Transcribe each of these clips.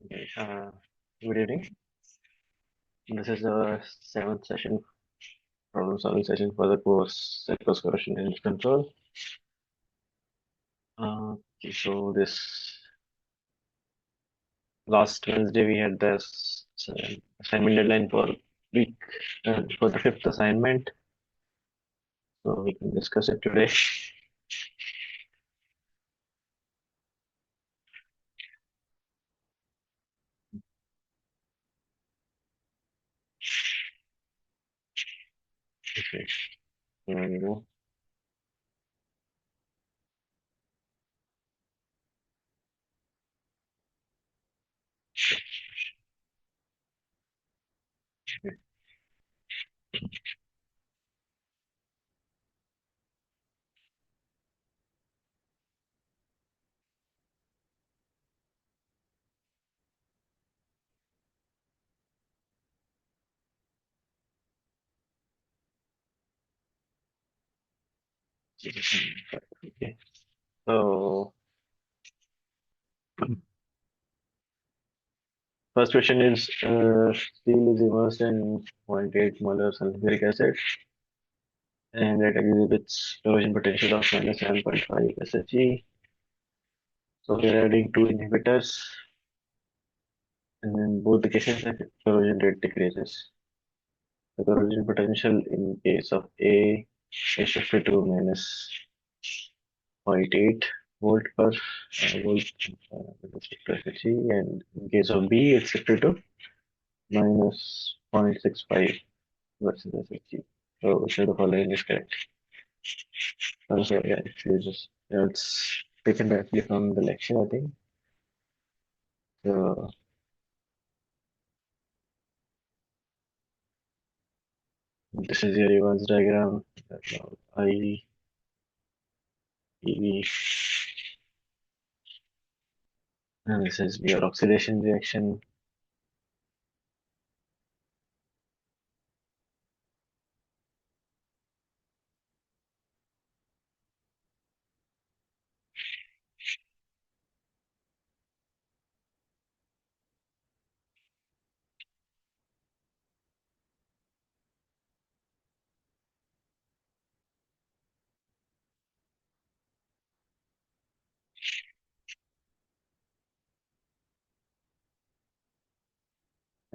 Okay, good evening. This is the seventh session, problem solving session for the course Aqueous Corrosion and Control. Okay, so this last Wednesday we had this assignment deadline for week for the fifth assignment, so we can discuss it today. Okay, here we go. Okay. Okay. So first question is steel is immersed in 0.8 molar sulfuric acid and it exhibits corrosion potential of -7.5 SHE. So we are adding two inhibitors, and in both the cases, the corrosion rate decreases. The corrosion potential in case of A is shifted to -0.8 volt per volt with respect to SHE, and in case of B, it's shifted to -0.65 versus SHE. So which of the following is correct? So yeah, if you just it's taken directly from the lecture, I think. So this is your Evans diagram. I, E, and this is your oxidation reaction.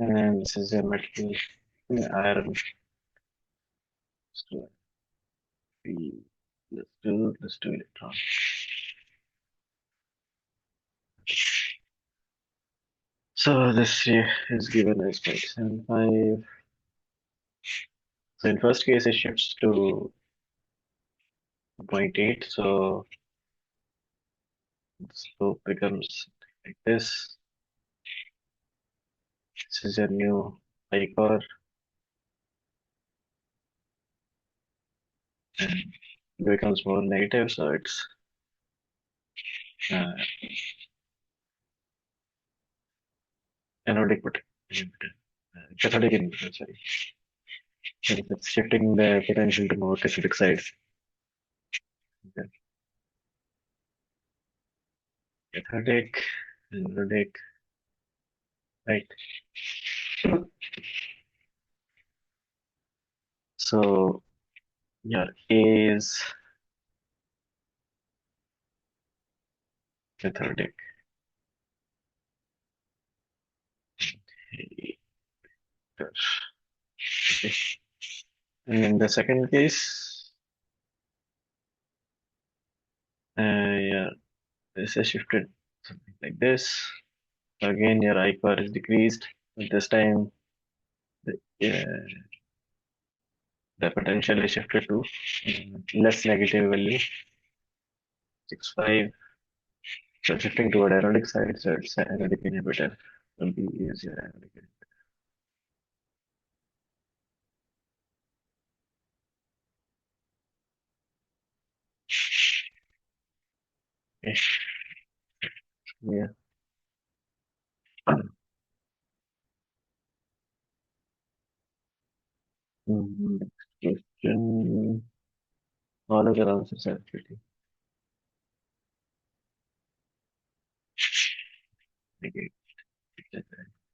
And this is your metal iron. So let's do electron. So this here is given as 0.75. So in first case it shifts to 0.8. So the slope becomes like this. This is your new high core, and it becomes more negative. So it's uh, anodic inhibitor, cathodic inhibitor, sorry. And it's shifting the potential to more cathodic side. Okay. Cathodic, anodic, right. So your A is cathodic. Okay. And in the second case, yeah, this is shifted something like this. So again, your I core is decreased, but this time the, the potential is shifted to less negative value, 6.5. So shifting toward anodic side, so it's an anodic inhibitor. So B is your anodic inhibitor. Okay. Yeah. Next question. All of your answers are pretty.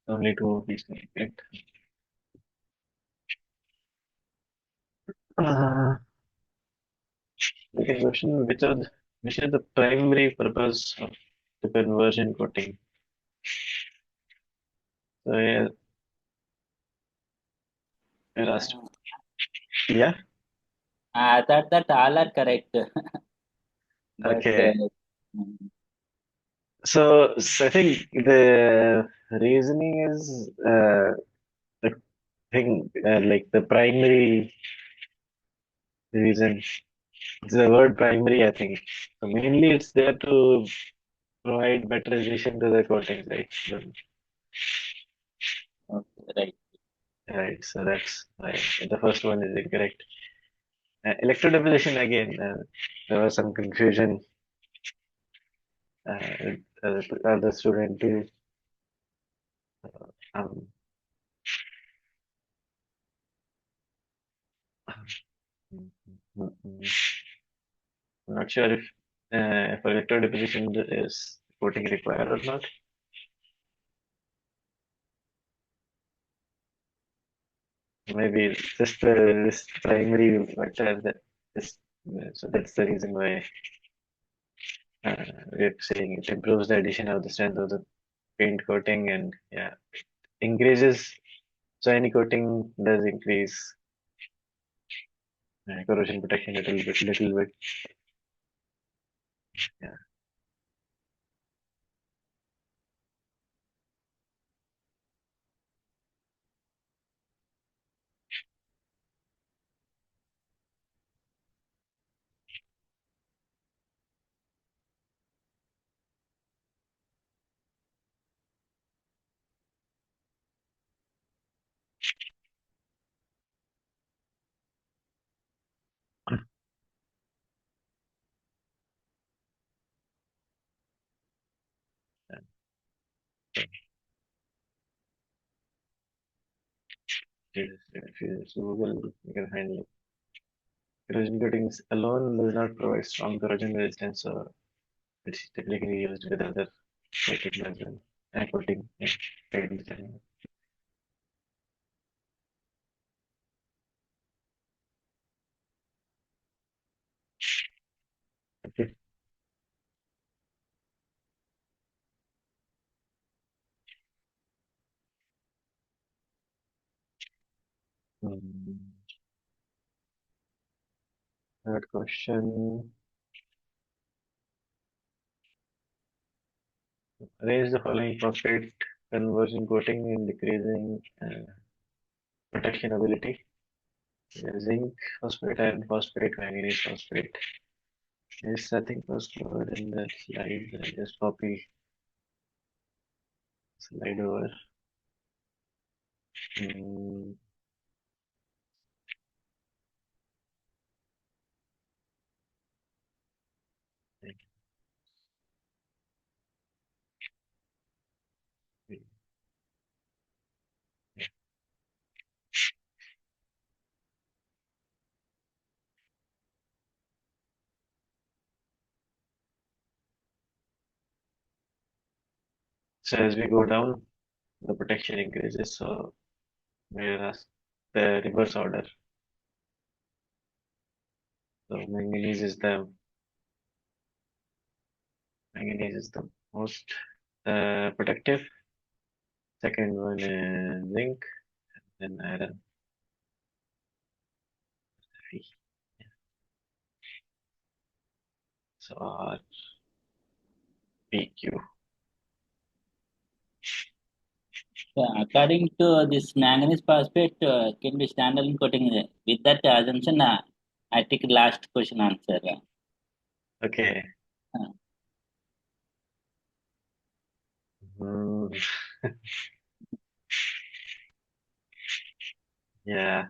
Only two of these can be correct. Second question, which is the primary purpose of the conversion coating? So yeah, you're asked. Yeah. I thought that all are correct, but Okay. So I think the reasoning is the thing like the primary reason. It's the word primary, I think. So mainly it's there to provide better resolution to the coatings, right? okay, right. Right. So that's why the first one is incorrect. Electrodeposition again. There was some confusion. The student too. Um, mm, mm, mm. I'm not sure if electrodeposition is coating required or not. Maybe just this primary factor that is so that's the reason why we're saying it improves the addition of the strength of the paint coating and yeah increases. So any coating does increase corrosion protection a little bit. Yeah. If you just Google, you can find it. Corrosion coatings alone does not provide strong corrosion resistance, so it's typically used with other coating as well. Coating, yeah, paint design. Okay. Hmm. Third question. Arrange the following phosphate conversion coating in decreasing protection ability. Zinc phosphate, iron phosphate, manganese phosphate. Yes, I think was covered in that slide. I just copy slide over. Mm, so as we go down, the protection increases. So whereas the reverse order. So manganese is the most protective. Second one is zinc, then iron. So PQ. According to this manganese phosphate, can be standalone coating. With that assumption, I take last question answer. Okay. Uh, Mm, yeah.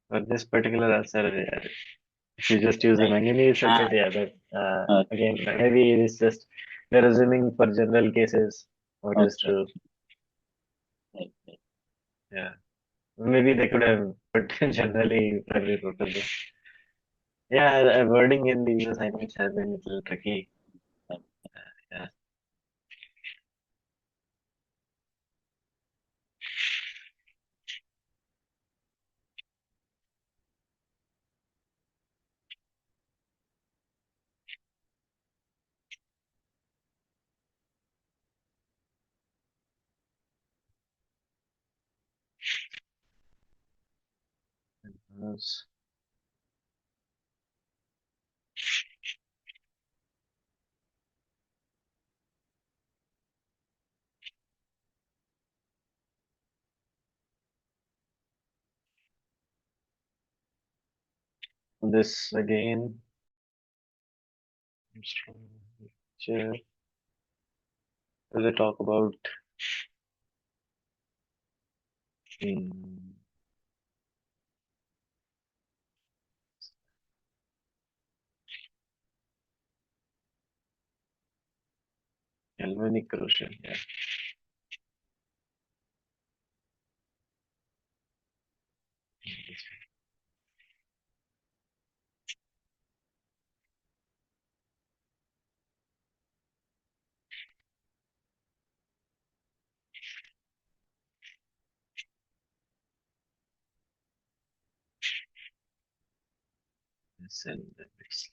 But this particular answer, yeah, if you just use the manganese ah, sulfate, yeah, but okay, again, maybe it is just we're assuming for general cases what is okay, true. right, right. Yeah, maybe they could have put generally primary purpose. Yeah, wording in these assignments has been a little tricky. Right. Yeah. This again comes from chair. Will they talk about um, galvanic corrosion? Yeah. Yes, and next.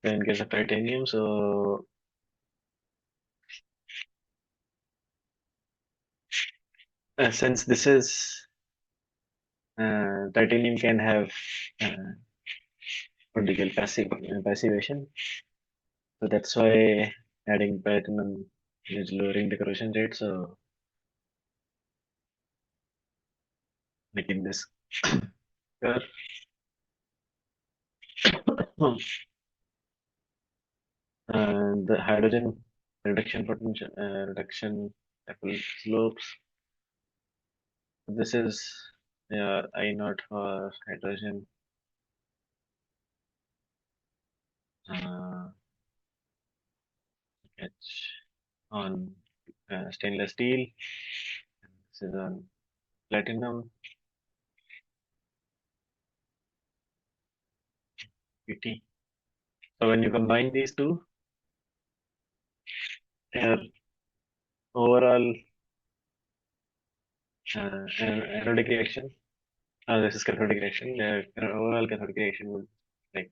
In case of titanium, so since this is titanium can have what do you call passivation, so that's why adding platinum is lowering the corrosion rate. So making this curve. And the hydrogen reduction potential reduction slopes. This is I naught for hydrogen uh, H on stainless steel. This is on platinum PT. So when you combine these two, their overall anodic reaction, this is cathodic reaction. Overall cathodic reaction would like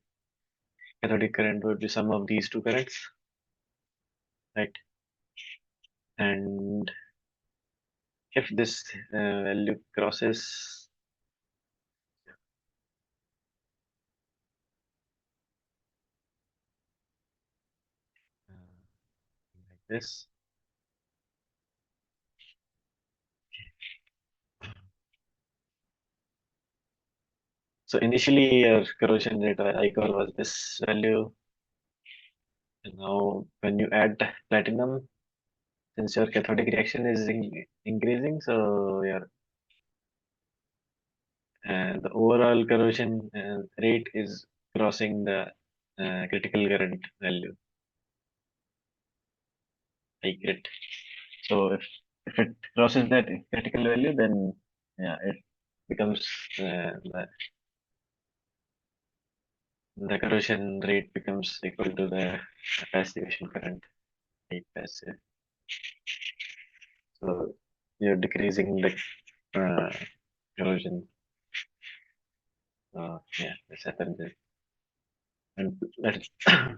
cathodic current would be sum of these two currents, right? And if this value crosses like this, so initially your corrosion rate ICOR was this value, and now when you add platinum, since your cathodic reaction is increasing, so your the overall corrosion rate is crossing the critical current value, I get. So if it crosses that critical value, then yeah, it becomes the corrosion rate becomes equal to the passivation current, right? Passive. So you're decreasing the corrosion. Yeah, this happens. And that is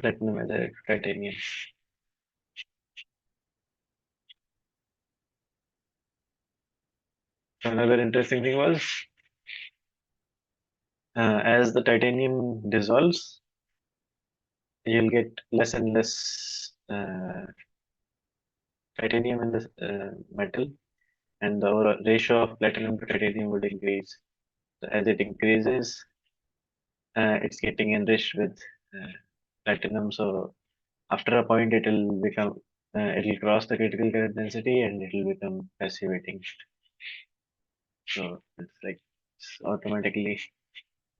platinum and titanium. Another interesting thing was as the titanium dissolves, you'll get less and less titanium in the metal, and the overall ratio of platinum to titanium would increase. So as it increases, it's getting enriched with uh, platinum. So after a point, it'll cross the critical current density and it will become passivating. So it's like it's automatically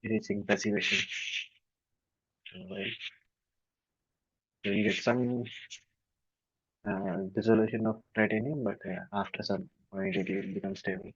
reaching passivation. So you'll get some dissolution of titanium, but after some point it will become stable.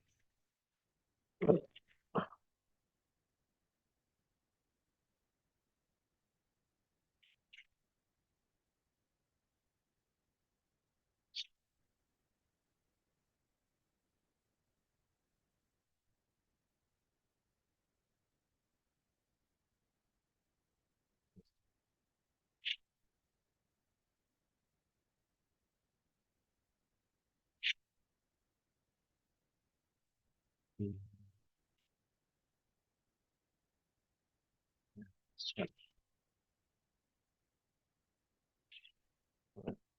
So,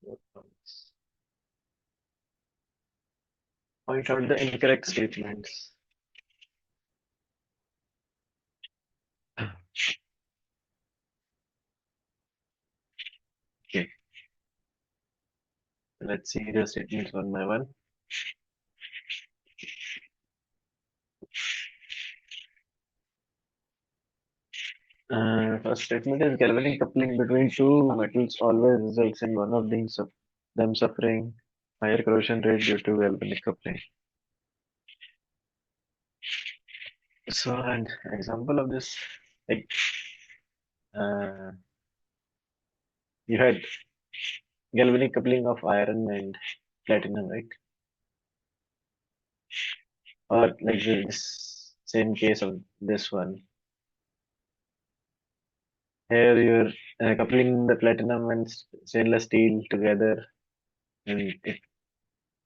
what points? Point out the incorrect statements. Okay, let's see the statements one by one. First statement is galvanic coupling between two metals always results in one of them suffering higher corrosion rate due to galvanic coupling. So, an example of this, like uh, you had galvanic coupling of iron and platinum, right? Or like this same case of this one. Here you're coupling the platinum and stainless steel together, and it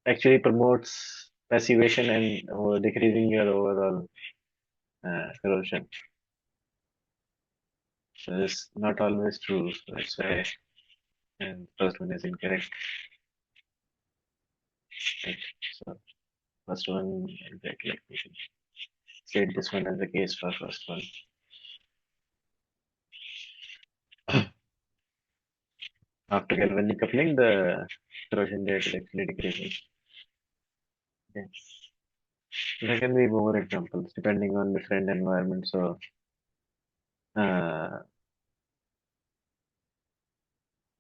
actually promotes passivation and decreasing your overall corrosion. So it's not always true. So that's why and first one is incorrect. Right. So first one incorrect. Like we should state this one as the case for first one. After galvanic coupling, the corrosion rate is actually decreasing. Okay. There can be more examples depending on different environments. So uh,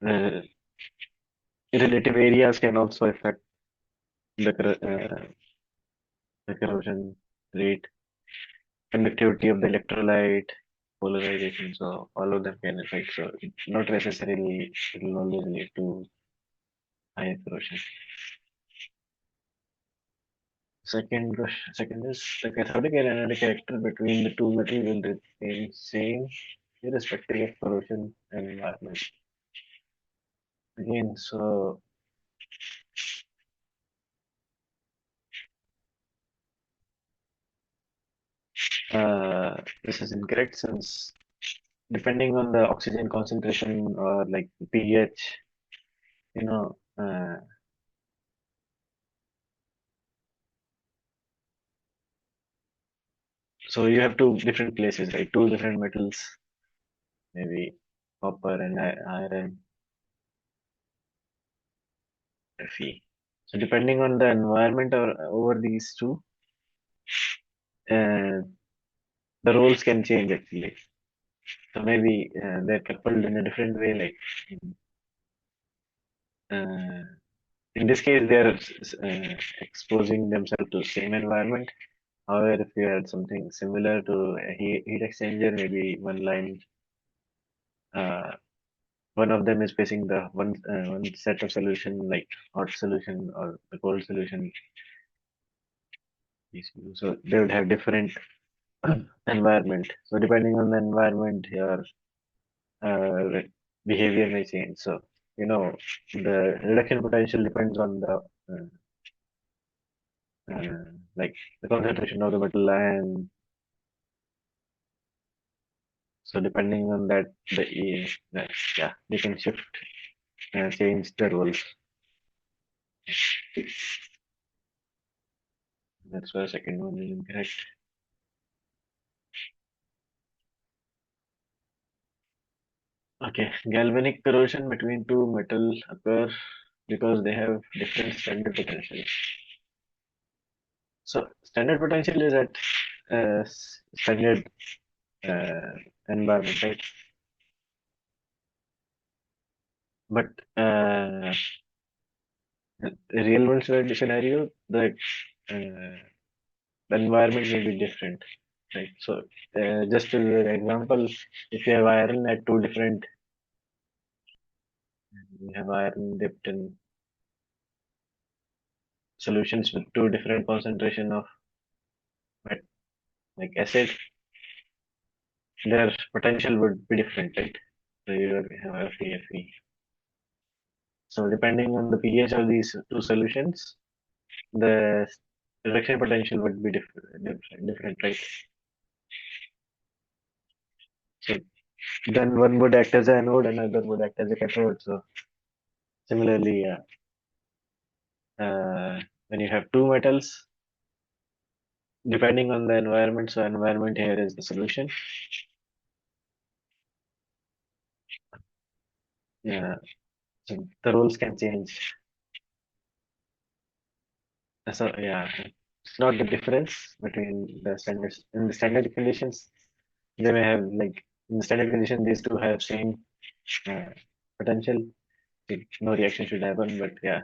uh, relative areas can also affect the corrosion rate, conductivity of the electrolyte, polarization. So all of them can affect. So not necessarily it will always lead to higher corrosion. Second is the cathodic and anodic character between the two metals will remain same irrespective of corrosion and environment. Again, so this is incorrect since depending on the oxygen concentration or like pH, you know, so you have two different places, right? Two different metals, maybe copper and iron, Fe. So depending on the environment or over these two, uh, the roles can change actually. So maybe they're coupled in a different way. Like uh, in this case, they're exposing themselves to same environment. However, if you had something similar to a heat exchanger, maybe uh, one of them is facing the one set of solution, like hot solution or the cold solution. So they would have different environment. So depending on the environment, your behavior may change. So the reduction potential depends on the like the concentration of the metal, and so depending on that, yeah, they can shift and change the roles. That's why second one is incorrect. Okay, galvanic corrosion between two metals occur because they have different standard potential. So standard potential is at standard uh, environment, right? But the real world scenario, uh, the environment may be different, right? So just as an example, if you have iron at two different, you have iron dipped in solutions with two different concentration of like acid, their potential would be different, right? So you have Fe. So depending on the pH of these two solutions, the reduction potential would be different, right? So then one would act as an anode, another would act as a cathode. So similarly, when you have two metals, depending on the environment, so environment here is the solution. Yeah, so the rules can change. So yeah, it's not the difference between the standards. In the standard conditions, they may have like in the standard condition, these two have same uh, potential. No reaction should happen, but yeah,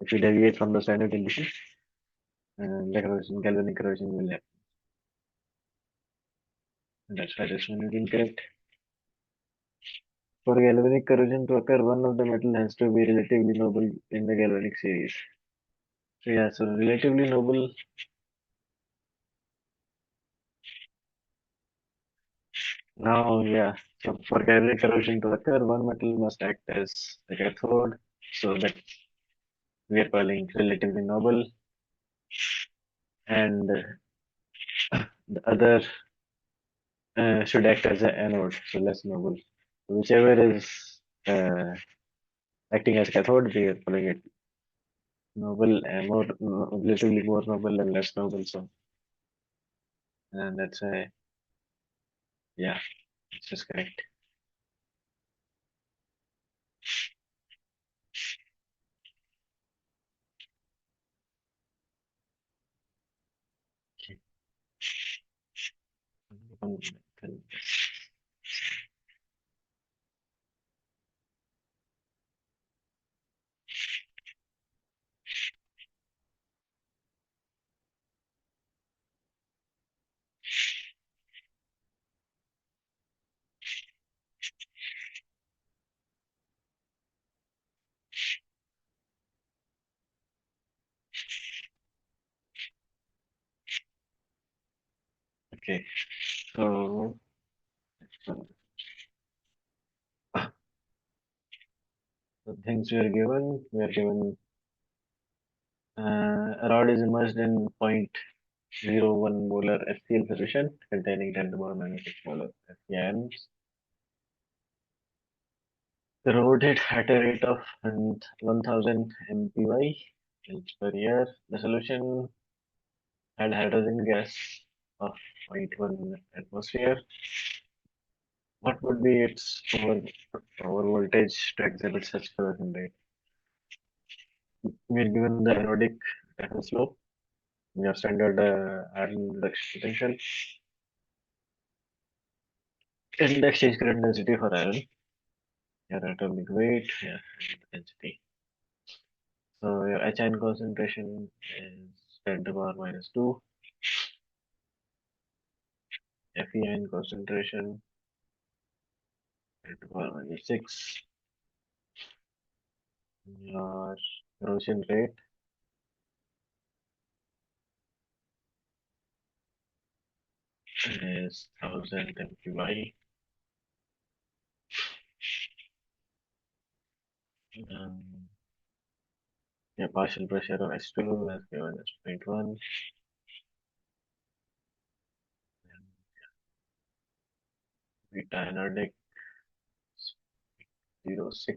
if you deviate from the standard condition, the corrosion, galvanic corrosion will happen. And that's why this one is incorrect. For galvanic corrosion to occur, one of the metal has to be relatively noble in the galvanic series. So yeah, so relatively noble. Now yeah, so for galvanic corrosion to occur, one metal must act as the cathode, so that we are calling relatively noble, and the other should act as an anode, so less noble. Whichever is uh, acting as cathode, we are calling it noble and more, relatively more noble and less noble. So, and that's why, yeah, it's just correct. Okay, so the things we are given a rod is immersed in 0.01 molar HCl solution containing 10 to the power minus 6 molar FE ions. Corroded at a rate of 1000 mpy per year. The solution had hydrogen gas of zero point 0.1 atmosphere. What would be its over voltage to exhibit such corrosion rate? We are given the anodic slope, your standard iron reduction potential, and the exchange current density for iron, your atomic weight, yeah, and density. So your HN concentration is 10 to the power minus 2, FeN concentration 10 to the power minus 6, your corrosion rate is 1000 mpy. Um, your partial pressure of H2 is given as 0.1. Beta anodic 0.06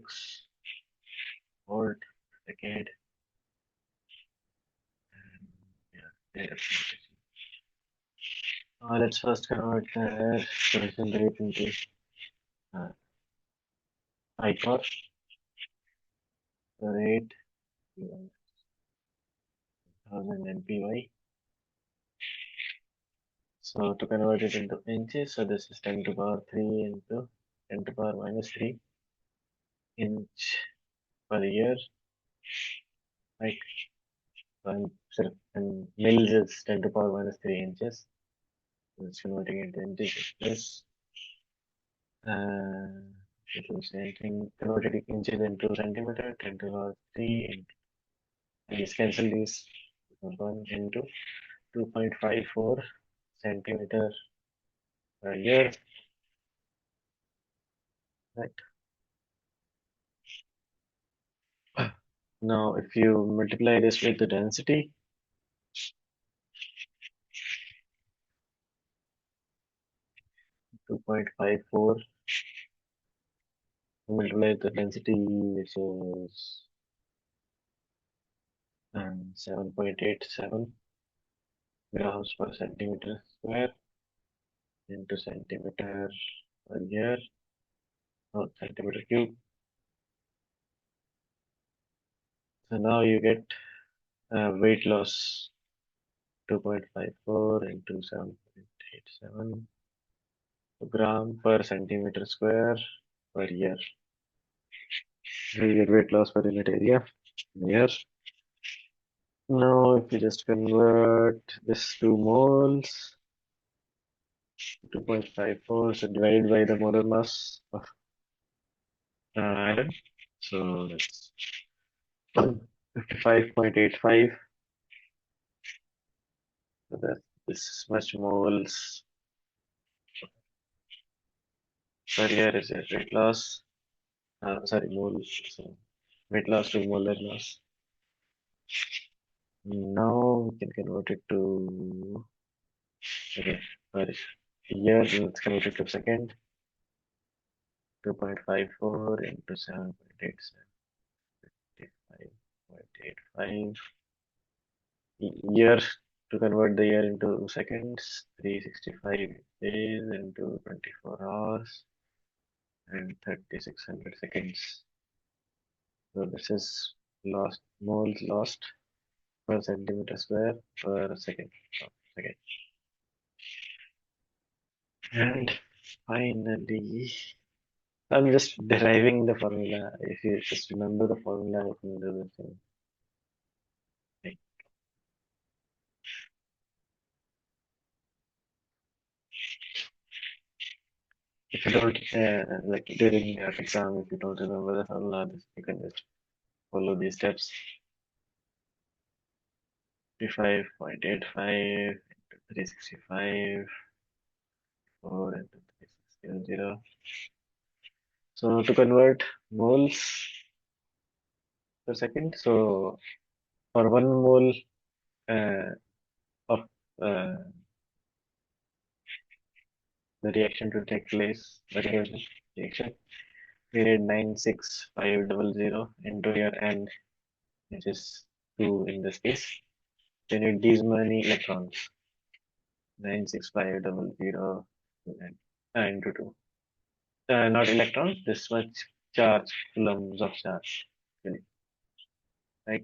volt decade. And yeah, data presentation. Let's first convert the corrosion rate into uh, ICOR. The rate 1000 mpy. So to convert it into inches, so this is 10 to the power 3 into 10 to the power minus 3 inch per year, right? And mils is 10 to the power minus 3 inches. So it's converting into inches plus. It will say anything converted inches into centimeter, 10 to the power 3 into, and let's cancel these 1 into 2.54 centimeter per year, right? Now, if you multiply this with the density, 2.54 multiply the density, which is 7.87 grams per centimeter square into centimeter per year or centimeter cube. So now you get weight loss 2.54 into 7.87 gram per centimeter square per year. So you get weight loss per unit area here. Now, if you just convert this to moles, 2.54, so divided by the molar mass of iron. So that's 55.85. So that this much moles per year is your weight loss. Sorry, moles. So weight loss to molar loss. Now we can convert it to, okay, sorry, year, let's convert it to second. 2.54 into 7.87. 5.85 year to convert the year into seconds, 365 days into 24 hours and 3600 seconds. So this is lost moles lost per centimeter square per second. Second. And finally, I'm just deriving the formula. If you just remember the formula, you can do the same. If you don't, like during your exam, if you don't remember the formula, you can just follow these steps. 55.85 into 365, 4 into 3600. So to convert moles per second, so for 1 mole uh, of uh, the reaction to take place, the reaction, we need 96500 into your n, which is 2 in this case. You need these many electrons, 96500 into 2. Not electrons, this much charge, coulombs of charge, right?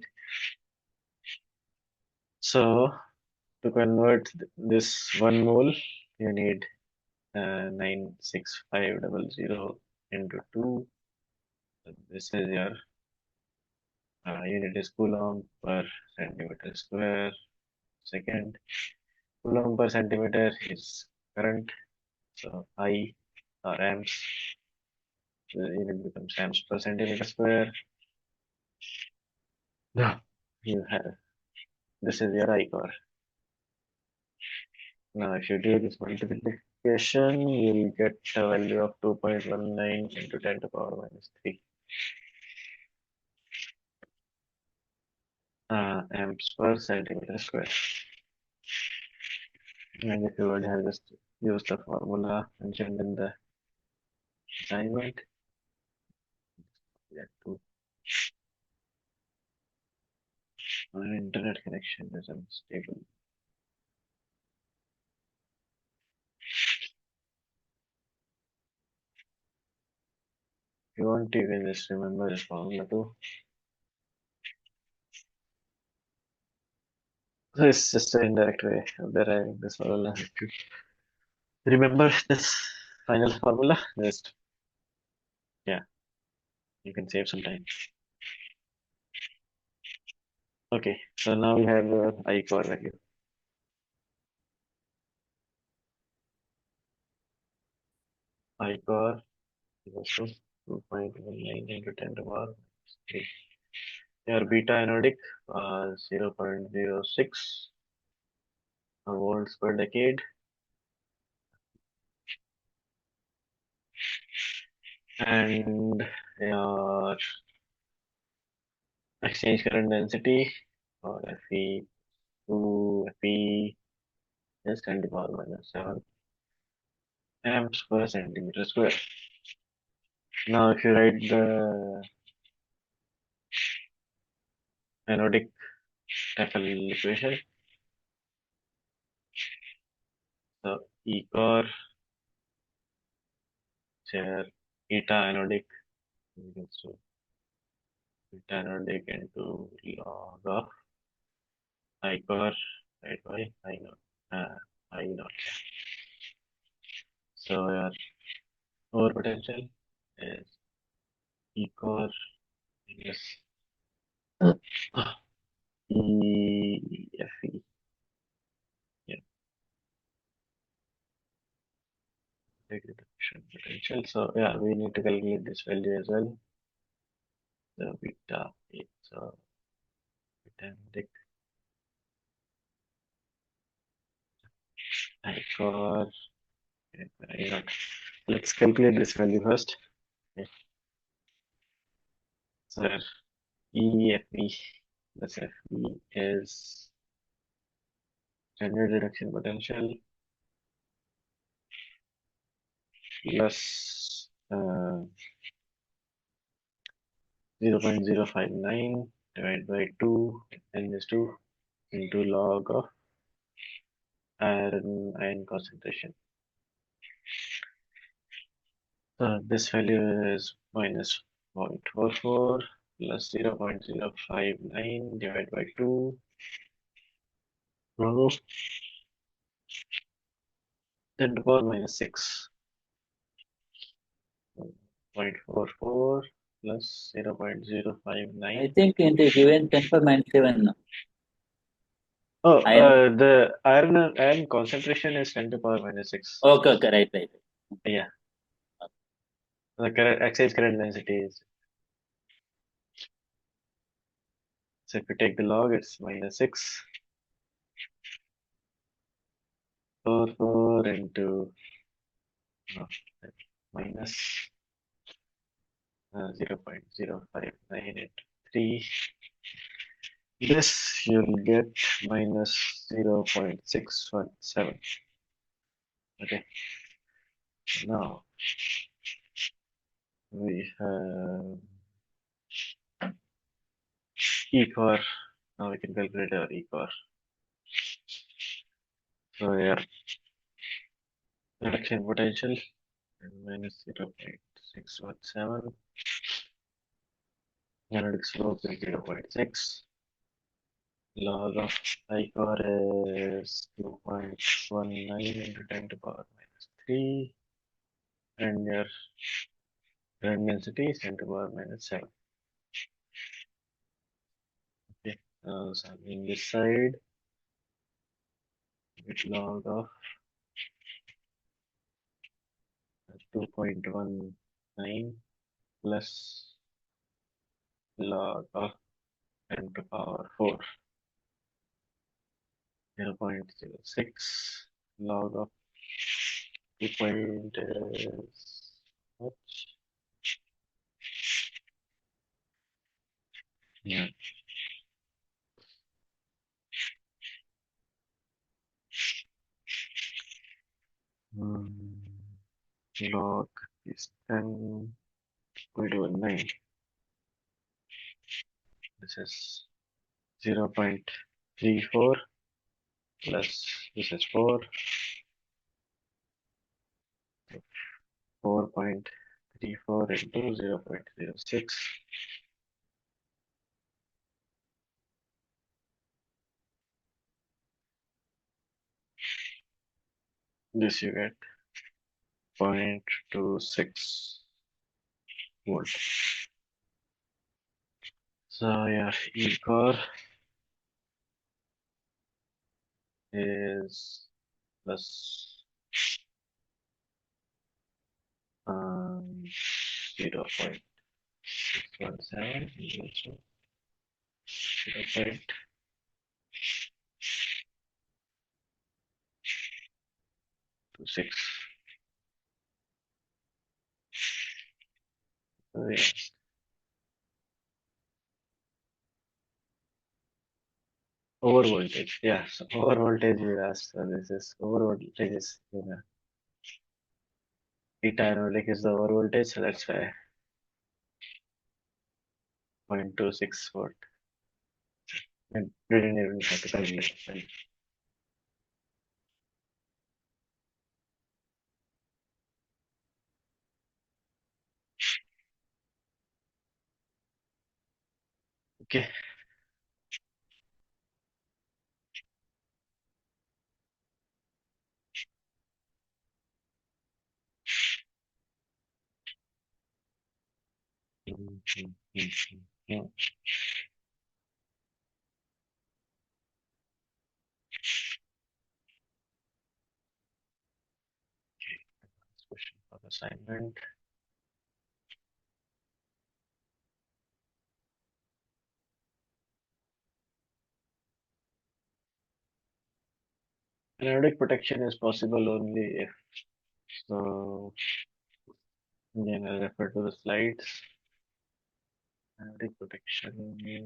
So to convert this 1 mole, you need 96500 into 2. So this is your unit is coulomb per centimeter square second. Coulomb per centimeter is current, so I or amps. The unit becomes amps per centimeter square. Now you have this is your I core. Now, if you do this multiplication, you'll get a value of 2.19 into 10 to the power minus 3 amps per centimeter square. And if you would have just used the formula mentioned in the assignment, that too. My internet connection is unstable. If you want, you can just remember this formula too. So it's just an indirect way of deriving this formula. If you remember this final formula, just yeah, you can save some time. Okay, so now we have I core value. I core equals to 2.19 into 10 to the power minus 3. Your beta anodic 0.06 volts per decade. And your exchange current density or Fe to Fe is 10 to the power minus 7. amps per centimeter square. Now, if you write the anodic tackle equation, so E core share eta anodic equals to eta anodic into log of I core divided by I naught. I naught. So your over potential is E core minus EFE. Yeah, take reduction potential. So yeah, we need to calculate this value as well. The beta is beta anodic I core. I naught. Let's calculate this value first. Okay. So EFE plus FE is standard reduction potential plus 0.059 divided by 2 n is 2 into log of iron concentration. So this value is minus 0.44 plus 0.059 divided by 2 log of 10 to the power minus 6. 0.44 plus 0.059. I think in the given 10 per -7. Oh, Iron. the iron concentration is 10 to the power minus 6. Okay, okay, right. Yeah. The current excess current density is. So if you take the log, it's minus 6. 4 into minus 0.059 into 3. This you'll get minus 0.617. Okay. Now we have E core. Now we can calculate our E core. So yeah, reduction potential minus 0.617. Analytic slope is 0.6. Log of I core is 2.19 into 10 to the power minus 3. And your current density is 10 to the power minus 7. Okay, solving this side with log of 2.19 plus log of 10 to the power 4. 0.06 log of 2 point much. Yeah. Log is 10.19. This is 0.34 plus this is 4.34 into 0.06. This you get 0.26 volt. So yeah, E core is plus 0.617 equals to 0.26. So yeah, over voltage. Yeah, so over voltage you asked. So this is over voltage is Beta analytic is the over voltage, so that's why 0.26 volt. And we didn't even have to calculate it. Okay. Yeah. Question for the assignment. Periodic protection is possible only if so. Then I'll refer to the slides. Periodic protection. Yeah.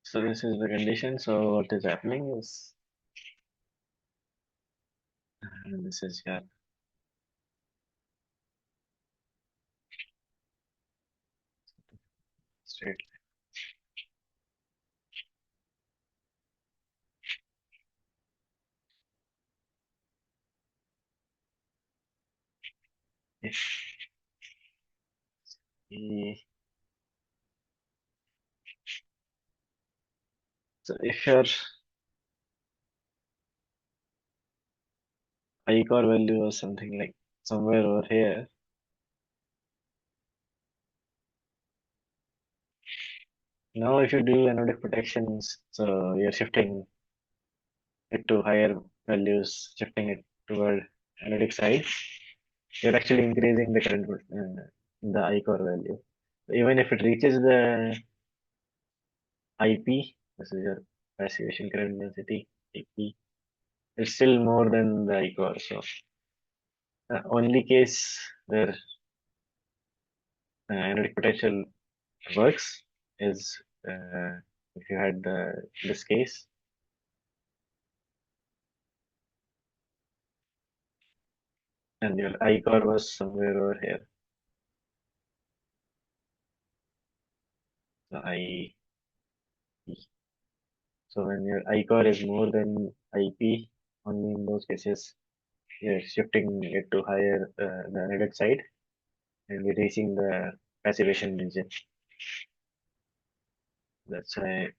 So this is the condition. So what is happening is this is your straight line. So if your I core value was something like somewhere over here, now if you do anodic protections, so you're shifting it to higher values, shifting it toward anodic side, you're actually increasing the current in the I core value. So even if it reaches the IP, this is your passivation current density, IP, it's still more than the I core. So the only case where anodic potential works is if you had this case and your I core was somewhere over here. So I so when your I core is more than IP, only in those cases you're shifting it to higher the anodic side and we're reaching the passivation region. That's why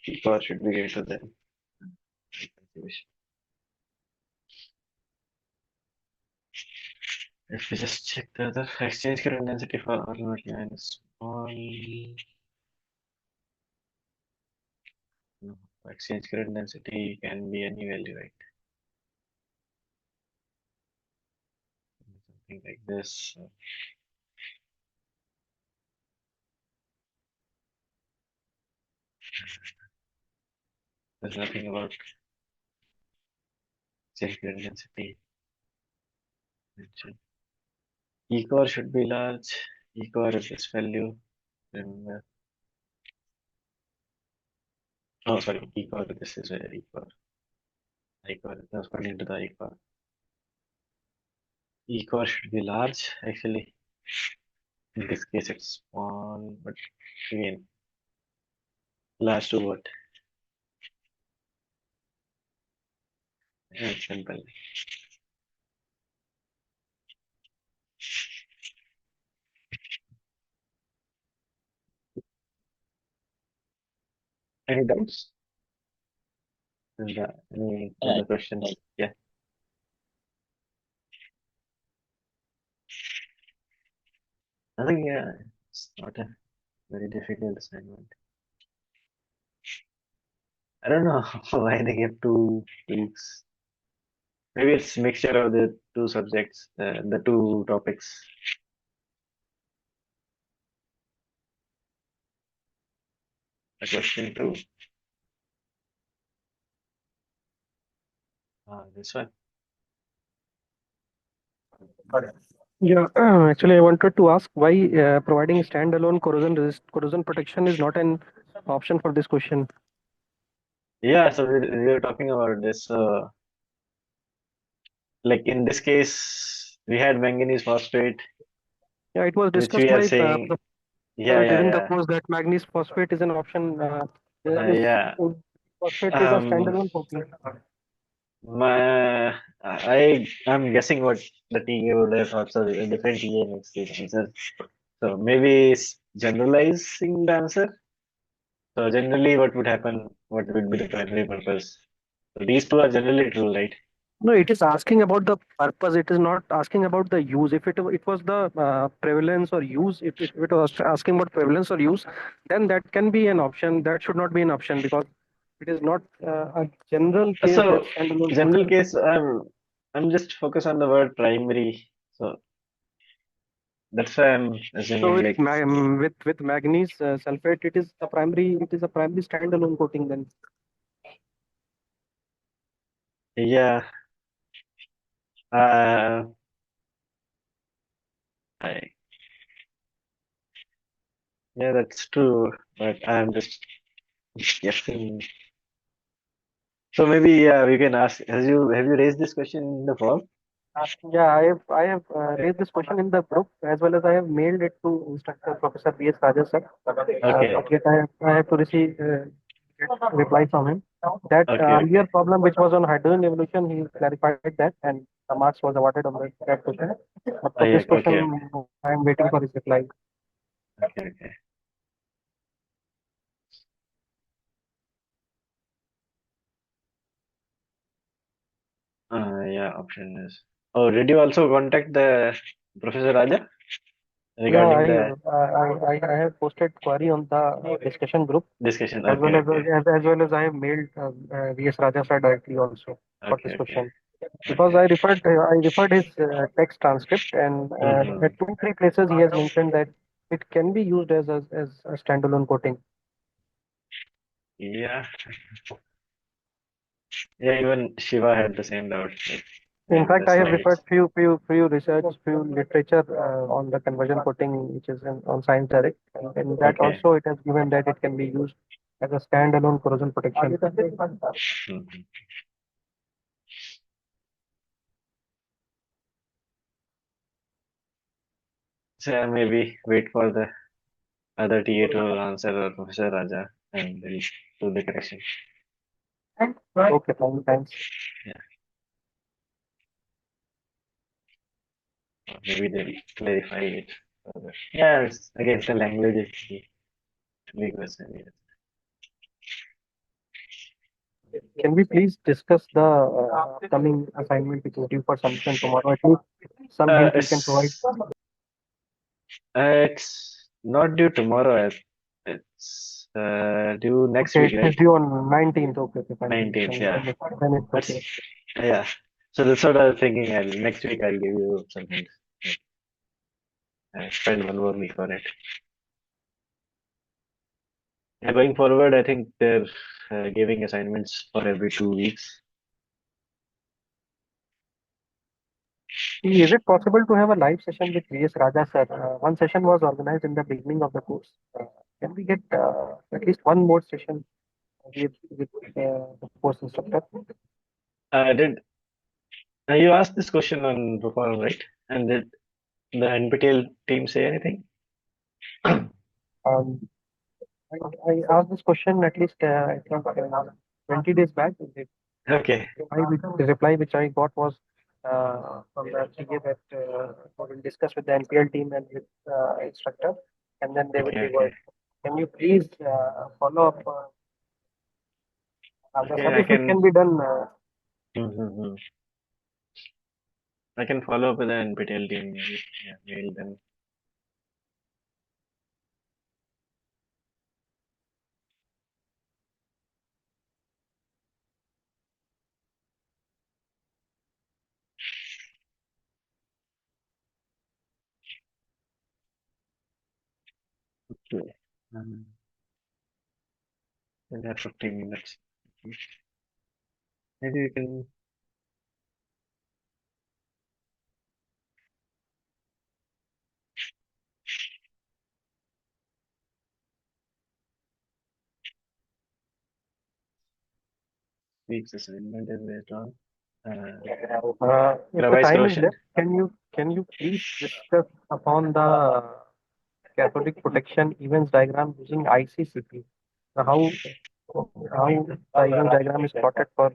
I core should be greater than passivation. If we just check the other exchange current density for R0 line is small. No, exchange current density can be any value, right? Something like this. There's nothing about exchange current density mentioned. E core should be large. E core is this value. Then, oh, sorry, E core. This is where E core. I core. That's according to the I core. E core should be large. Actually, in this case, it's small, but again, large to what? Yeah, it's simple. Any doubts? Any other Right, questions? right. Yeah. Nothing. Yeah. Not a very difficult assignment. I don't know why they give 2 weeks. Maybe it's mixture of the two subjects, the two topics. A question two. This one. Yeah, actually, I wanted to ask why providing standalone corrosion protection is not an option for this question. Yeah, so we were talking about this. Like in this case, we had manganese phosphate, Yeah, it was which discussed we are by saying. Yeah, yeah, during the yeah, course that manganese phosphate is an option. Is yeah. phosphate is a Um, standalone protein. I'm guessing what the TA would have thought. So a different TA makes these answers. So maybe it's generalizing the answer. So generally, what would happen? What would be the primary purpose? So these two are generally true, right? No, it is asking about the purpose. It is not asking about the use. If it was the prevalence or use, if it was asking about prevalence or use, then that can be an option. That should not be an option because it is not a general case that So standalone general protein. case, I'm just focused on the word primary. So that's why I'm So assuming like with manganese sulfate, it is a primary. It is a primary standalone coating. Then yeah, uh, I, yeah, that's true. But I'm just guessing. So maybe yeah, we can ask. Have you raised this question in the form? yeah, I have raised this question in the group as well as I have mailed it to instructor Professor B.S. Raja sir. Okay, But yet I have to receive reply from him. That okay, earlier okay, problem which was on hydrogen evolution, he clarified that and the marks was awarded on that question. But oh, for yeah, this okay, question, I am waiting for his reply. okay, okay. Yeah, option is. Oh, did you also contact the Professor Raja Yeah, regarding the I have posted query on the discussion group discussion? as Okay, well okay, as well as I have mailed V.S. Raja sir directly also for okay, this okay, question because okay. I referred his text transcript and Mm-hmm. at 2 3 places he has mentioned that it can be used as a standalone coating. Yeah, yeah. Even Shiva had the same doubt like, In in the fact, I have referred slides. few research, few literature on the conversion coating, which is on Science Direct. And in that Okay. also, it has given that it can be used as a standalone corrosion protection. Mhm. So yeah, maybe wait for the other TA to answer or Professor Raja and we'll do the correction. Okay, fine, thanks. Yeah, or maybe they'll clarify it further. Yeah, it's, again, the language is the big question. Yes. Can we please discuss the upcoming assignment which is due for submission tomorrow? At least some Uh, hint you can provide. it's it's not due tomorrow. It's due next Okay, week, it is right? due on 19th. Okay, okay, fine. 19th. Yeah. Then it's That's okay. yeah. So that's what I was thinking. Next week I'll give you something. Spend one more week on it. Yeah, going forward, I think they're giving assignments for every 2 weeks. Is it possible to have a live session with V.S. Raja sir? One session was organized in the beginning of the course. Can we get at least one more session with the course instructor? Did you asked this question on perform, right? And did the NPTEL team say anything? Um, I asked this question at least I think 20 days back. Okay, The reply which I got was from the TA that we will discuss with the NPL team and with instructor, and then they will okay, revert. okay, Can you please follow up, Raja okay. sir, I if it can. can be done? Mm-hmm. I can follow up with the NPTEL team. Maybe. Yeah, mail them. Okay. Um, and that's 15 minutes. Maybe we can week's assignment is based on If the Aqueous time is Corrosion. left, can you please discuss upon the cathodic protection events diagram using ICCP? How the event diagram is plotted for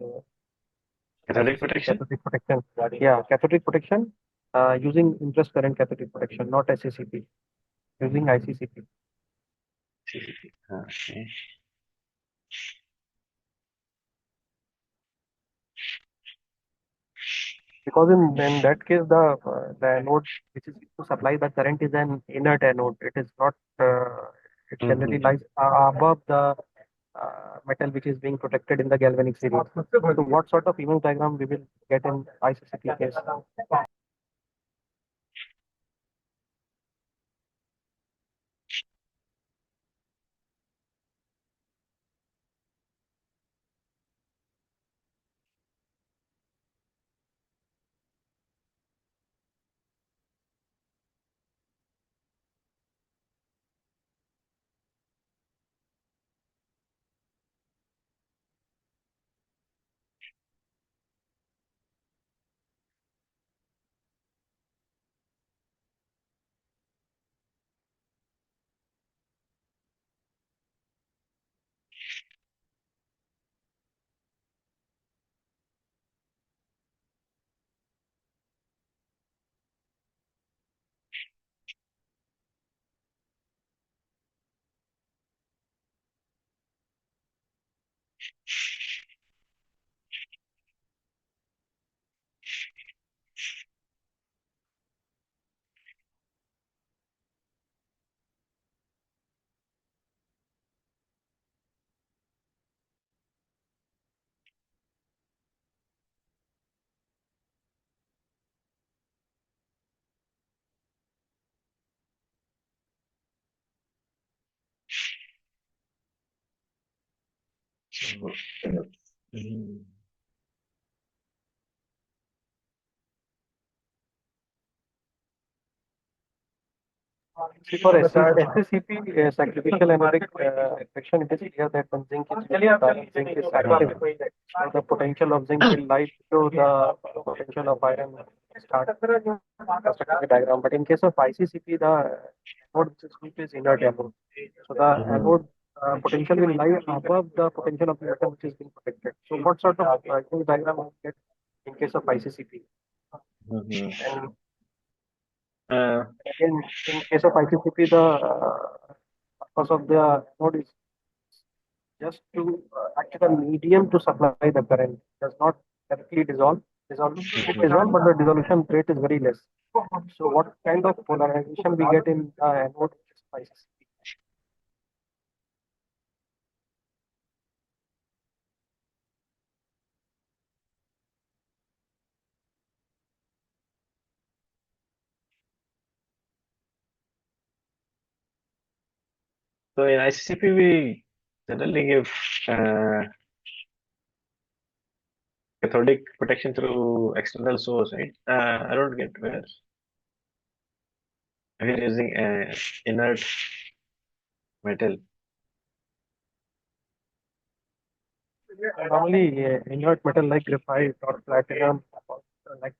Cathodic ICCP protection? cathodic protection? Yeah, cathodic protection using interest current cathodic protection, not SCCP, using ICCP. CCP. Okay. Because in that case, the anode which is to supply the current is an inert anode. It is not. It generally Mm-hmm. lies above the metal which is being protected in the galvanic series. So, what sort of event diagram we will get in ICCP case? So, mm, See, for SCCP, sacrificial anodic reaction, it is clear that when zinc is active, so the potential of zinc will lie below the potential of iron start constructing the diagram. But in case of ICCP, the anode which is weak is inert anode. So the mm-hmm. anode potential will lie above the potential of the metal which is being protected. So what sort of diagram will get in case of ICCP? Mm-hmm. And Uh, again, in case of ICCP, the purpose of the node is just to act as a medium to supply the current. It does not directly dissolve. It mhm. dissolves, but the dissolution rate is very less. So, what kind of polarization we get in the anode which is ICCP? So in ICCP, we generally give cathodic protection through external source, right? I don't get where we're using inert metal. Normally, inert metal like graphite or platinum, like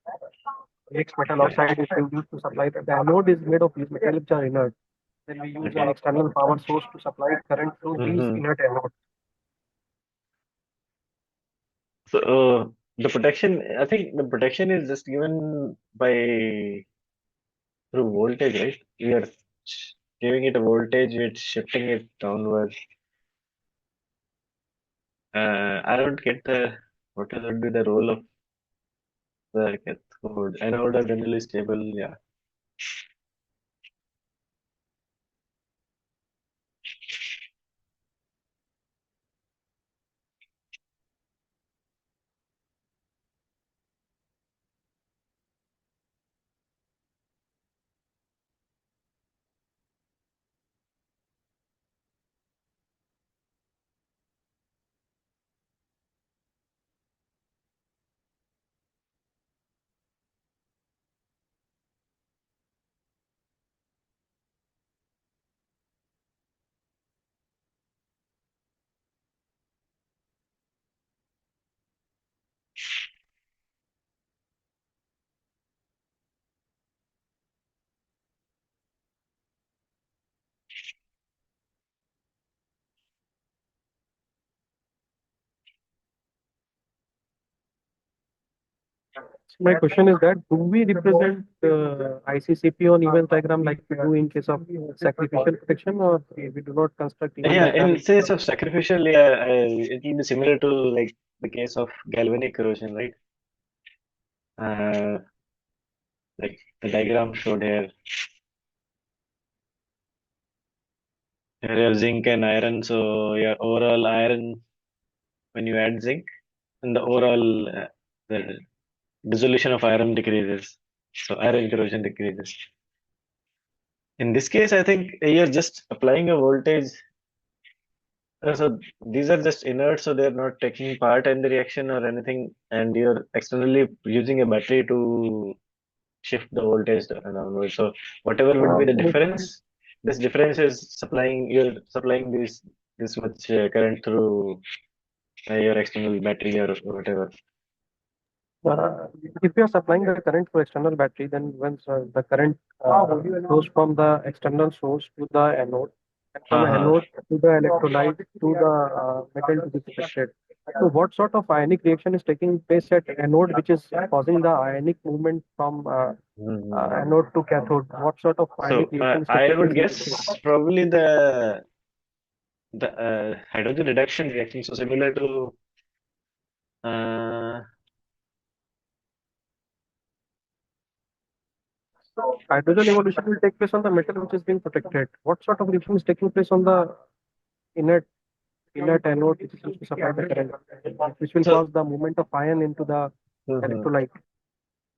mixed metal oxide is being used to supply the anode is made of these metals which are inert. Then we use an Okay. external power source to supply current through these Mm-hmm. inert anodes. So the protection, I think the protection is just given by through voltage, right? We are giving it a voltage, it's shifting it downwards. I don't get the what would be the role of the cathode. Anode are generally stable, yeah. My question is that do we represent ICCP on event diagram like we do in case of sacrificial protection, or we do not construct event Yeah, in diagram? case of sacrificial, yeah, it will be similar to like the case of galvanic corrosion, right? Uh, like the diagram showed here. Here you have zinc and iron. So your overall iron, when you add zinc, and the overall the dissolution of iron decreases. So iron corrosion decreases. In this case, I think you're just applying a voltage. So these are just inert, so they're not taking part in the reaction or anything, and you're externally using a battery to shift the voltage downward. So whatever would be the difference, this difference is supplying you're supplying this much current through your external battery or whatever. If you are supplying the current to external battery, then once the current goes from the external source to the anode, and from Uh-huh. anode to the electrolyte to the metal to be protected. So, what sort of ionic reaction is taking place at anode, which is causing the ionic movement from Mhm. anode to cathode? What sort of ionic So reaction is I taking would place in guess this? probably the hydrogen reduction reaction. So similar to uh, Hydrogen evolution will take place on the metal which is being protected. What sort of reaction is taking place on the inert anode which is used to supply the current, which will so cause the movement of ion into the mhm. electrolyte?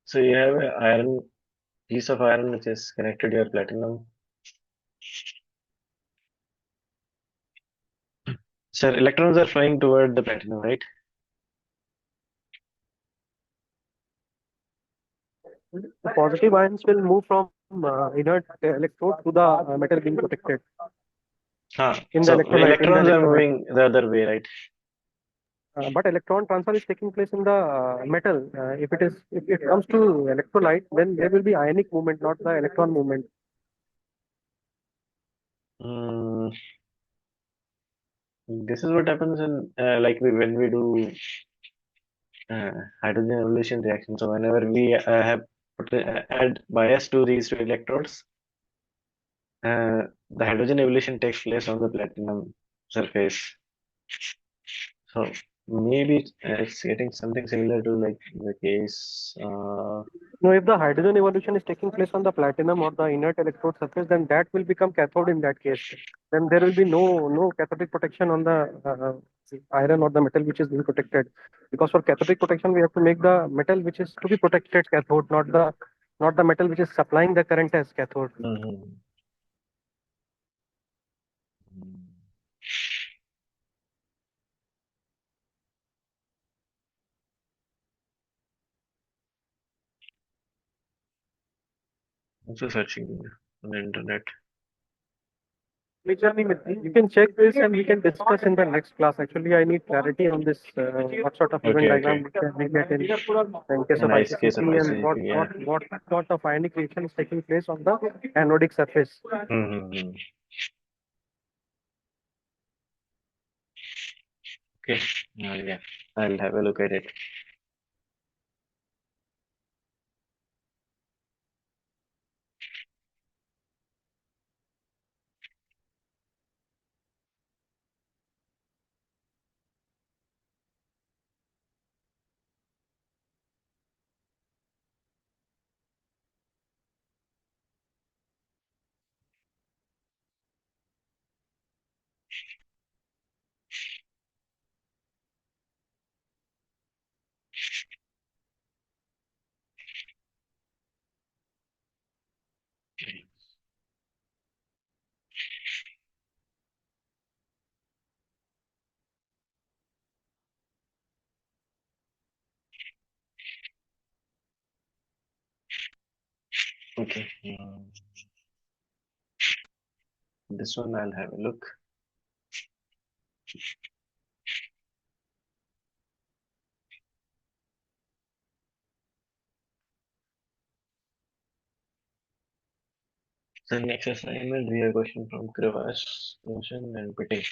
So you have an iron piece of iron which is connected to your platinum. So electrons are flying toward the platinum, right? The positive ions will move from inert electrode to the metal being protected in the So electrolyte. electrons are moving the other way, right? But electron transfer is taking place in the metal. If it comes to electrolyte, then there will be ionic movement, not the electron movement. Mm, this is what happens in like when we do uh, hydrogen evolution reaction. So whenever we add bias to these two electrodes, the hydrogen evolution takes place on the platinum surface. So maybe it's getting something similar to like the case. No, if the hydrogen evolution is taking place on the platinum or the inert electrode surface, then that will become cathode in that case. Then there will be no cathodic protection on the iron or the metal which is being protected. Because for cathodic protection, we have to make the metal which is to be protected cathode, not the metal which is supplying the current as cathode. Mhm. Also searching on the internet. You can check this and we can discuss in the next class. Actually, I need clarity on this. What sort of event Okay, diagram okay. we can we get in case of Nice case of ICCP, and ICP, yeah. what sort of ionic reaction is taking place on the anodic surface. Mm-hmm. Okay. Yeah, I'll have a look at it. Okay. This one I'll have a look. So next assignment, we have a question from crevasse, motion, and pitting.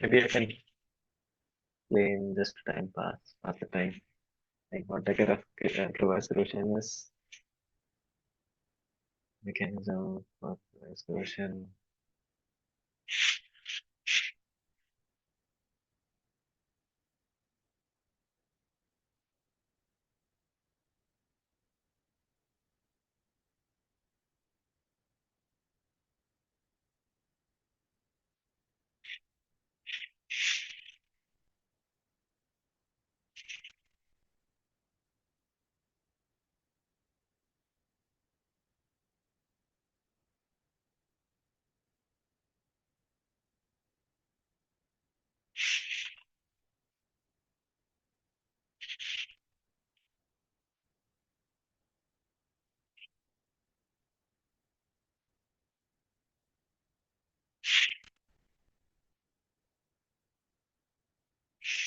Maybe I can play in just time pass the time. Like what I get of Aqueous Corrosion is mechanism for Aqueous Corrosion.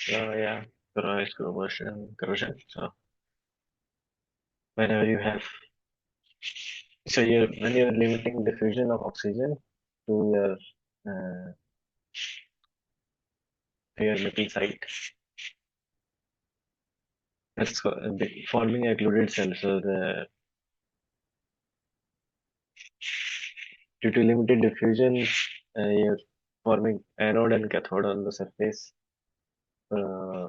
So yeah, Aqueous corrosion. So whenever you have when you're limiting diffusion of oxygen to uh, your metal site, that's forming a occluded cell. So due to limited diffusion, you're forming anode and cathode on the surface. Uh,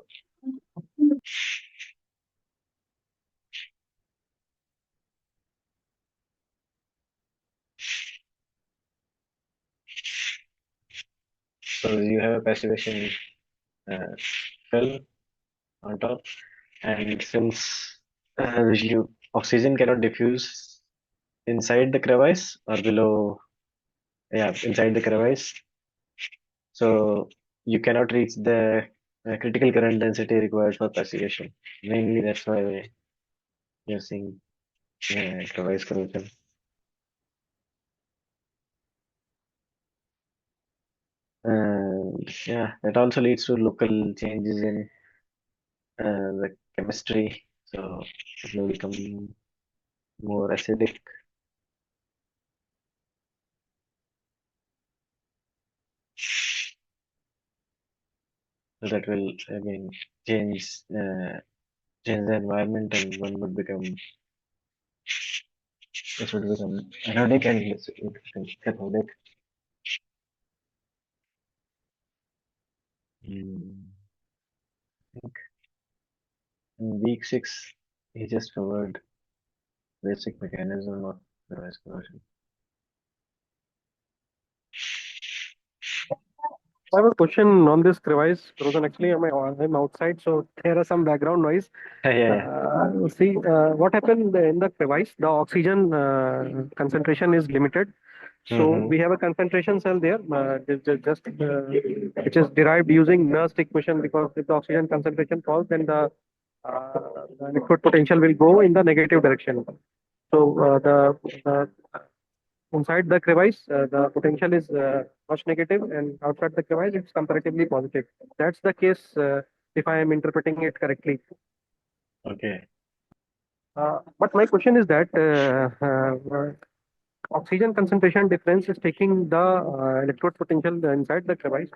so you have a passivation uh, film on top, and since oxygen cannot diffuse inside the crevice or below, yeah, inside the crevice, so you cannot reach the critical current density required for passivation. Mainly, that's why you're seeing crevice corrosion. And yeah, that also leads to local changes in the chemistry. So it will become more acidic. So that will again change change the environment, and one would become it would become anodic and it would become cathodic. Mm, I think in week 6 he just covered basic mechanism of device corrosion. I have a question on this crevice corrosion. Actually, I'm outside, so there are some background noise. Yeah. See, what happened in the crevice? The oxygen concentration is limited. So Mm-hmm. we have a concentration cell there, which is derived using Nernst equation, because if the oxygen concentration falls, then the electrode potential will go in the negative direction. So the inside the crevice, the potential is much negative, and outside the crevice, it's comparatively positive. That's the case, if I am interpreting it correctly. Okay. But my question is that oxygen concentration difference is taking the electrode potential inside the crevice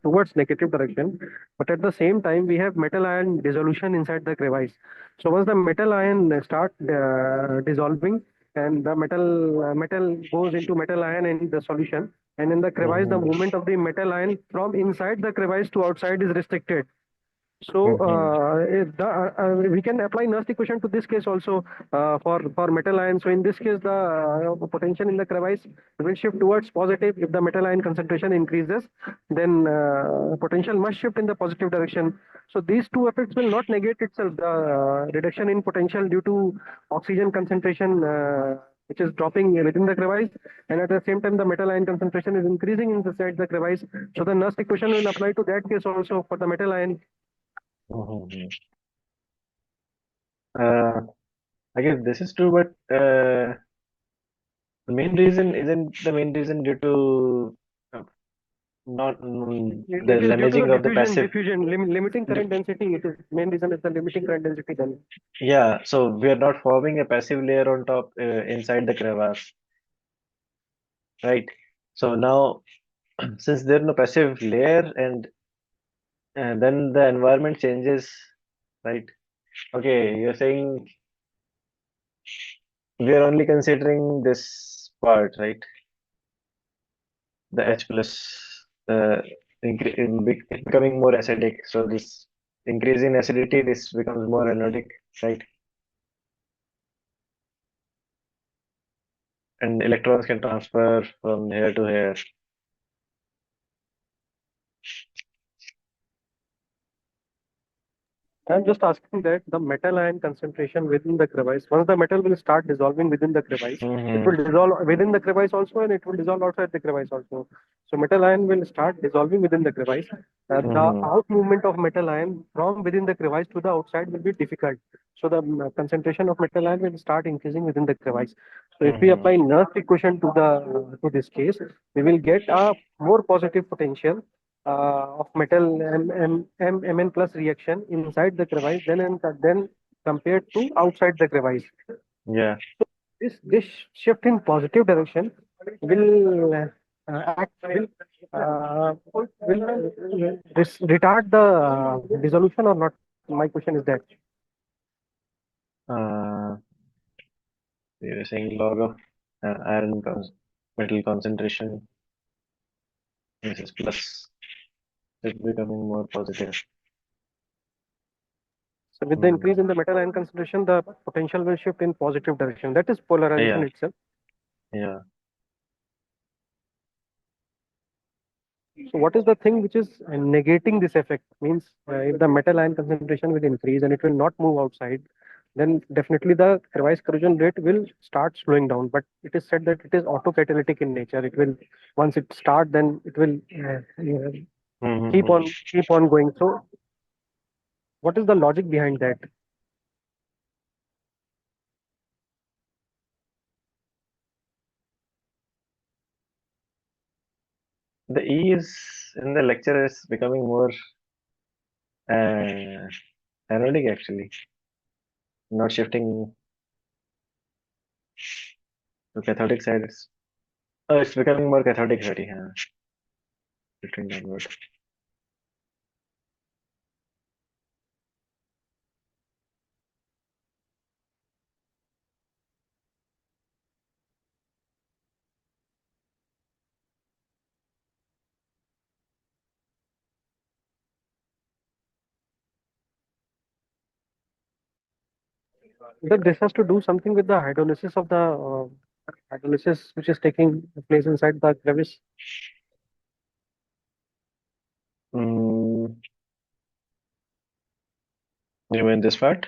towards negative direction. But at the same time, we have metal ion dissolution inside the crevice. So once the metal ion start dissolving, and the metal goes into metal ion in the solution, and in the crevice, the Mm-hmm. movement of the metal ion from inside the crevice to outside is restricted. So Mm-hmm. we can apply Nernst equation to this case also for metal ion. So in this case, the potential in the crevice will shift towards positive. If the metal ion concentration increases, then potential must shift in the positive direction. So these two effects will not negate itself. The reduction in potential due to oxygen concentration, which is dropping within the crevice, and at the same time the metal ion concentration is increasing inside the crevice. So the Nernst equation will apply to that case also for the metal ion. Mm-hmm. I guess this is true, but the main reason isn't the main reason due to not the It is due to the damaging of the passive. limiting current density. It is main reason is the limiting current density then. Yeah, so we are not forming a passive layer on top inside the crevasse, right? So now since there's no passive layer and then the environment changes, right? Okay, you're saying we are only considering this part, right? The H plus becoming more acidic. So this increase in acidity, this becomes more anodic, right? And electrons can transfer from here to here. I'm just asking that the metal ion concentration within the crevice, once the metal will start dissolving within the crevice, it Mm-hmm. will dissolve within the crevice also and it will dissolve outside the crevice also. So metal ion will start dissolving within the crevice. The Mm-hmm. out movement of metal ion from within the crevice to the outside will be difficult. So the concentration of metal ion will start increasing within the crevice. So if we Mm-hmm. apply Nernst equation to this case, we will get a more positive potential of metal Mn plus reaction inside the crevice then compared to outside the crevice. Yeah. This shift in positive direction will act will retard the dissolution or not. My question is that. Uh, you're saying log of metal concentration. This is plus. It's becoming more positive. So with the Hmm. increase in the metal ion concentration, the potential will shift in positive direction. That is polarization Yeah. itself. Yeah. So what is the thing which is negating this effect? Means if the metal ion concentration will increase and it will not move outside, then definitely the crevice corrosion rate will start slowing down. But it is said that it is autocatalytic in nature. It will once it start, then it will Mm-hmm. keep on going. So what is the logic behind that? The E is in the lecture is becoming more anodic actually, not shifting to cathodic side. It's becoming more cathodic, sorry. Shifting downward. That this has to do something with the hydrolysis of the hydrolysis which is taking place inside the crevice. Mm, you mean this part?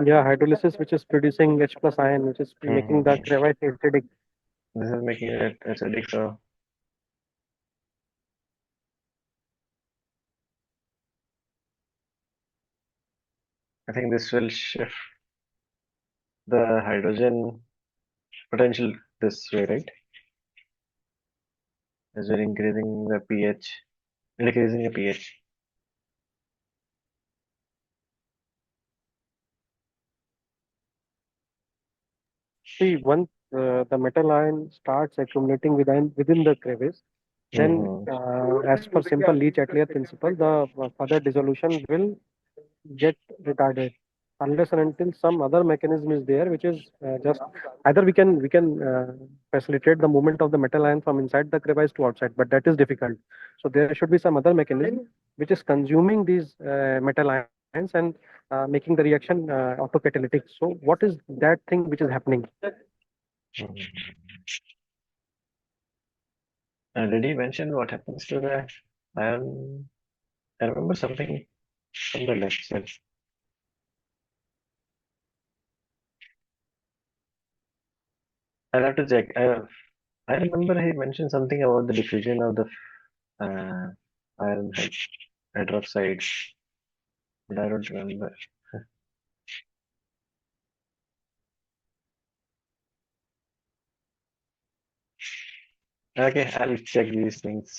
Yeah, hydrolysis which is producing H plus ion, which is making the Mm-hmm. crevice acidic. This is making it acidic, so I think this will shift the hydrogen potential this way, right? As we're increasing the pH, decreasing the pH. See, once the metal ion starts accumulating within the crevice, then Mm-hmm. as per simple Leach-Atelier principle, the further dissolution will get retarded unless and until some other mechanism is there, which is just either we can facilitate the movement of the metal ion from inside the crevice to outside, but that is difficult. So there should be some other mechanism which is consuming these metal ions and making the reaction autocatalytic. So what is that thing which is happening? Mm-hmm. Did he mention what happens to the iron? I remember something from the lecture. I'll have to check. I remember he mentioned something about the diffusion of the uh, iron hydroxide, but I don't remember. Okay, I'll check these things.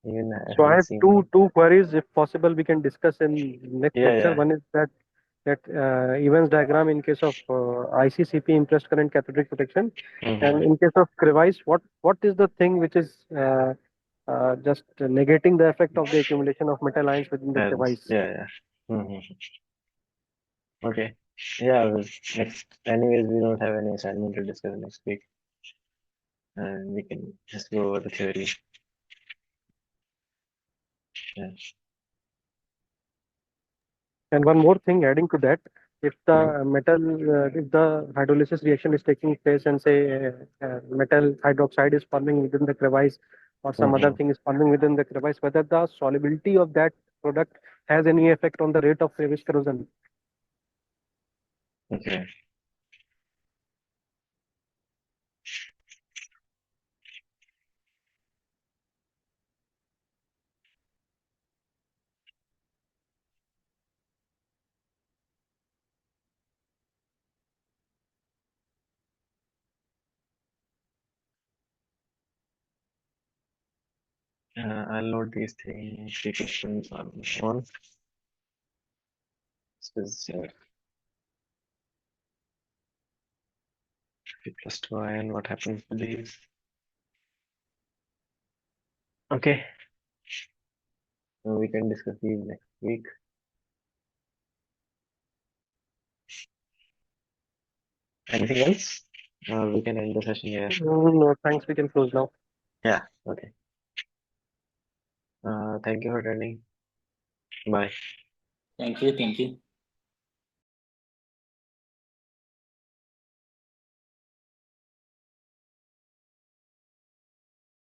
Even I So I haven't have seen. two queries. If possible, we can discuss in next Yeah, lecture. yeah. One is that that events diagram in case of ICCP impressed current cathodic protection, and in case of crevice, what is the thing which is just negating the effect of the accumulation of metal ions within the crevice? Yeah. Okay. Yeah. Next. Anyways, we don't have any assignment to discuss next week, and we can just go over the theory. Yeah. And one more thing, adding to that, if the if the hydrolysis reaction is taking place and say metal hydroxide is forming within the crevice or some other thing is forming within the crevice, whether the solubility of that product has any effect on the rate of crevice corrosion. Okay. I'll load these things. The questions on one. This is P plus 2 ion. What happens to these? Okay. So we can discuss these next week. Anything else? We can end the session here. No, thanks. We can close now. Yeah. Okay. Thank you for attending. Bye. Thank you. Thank you.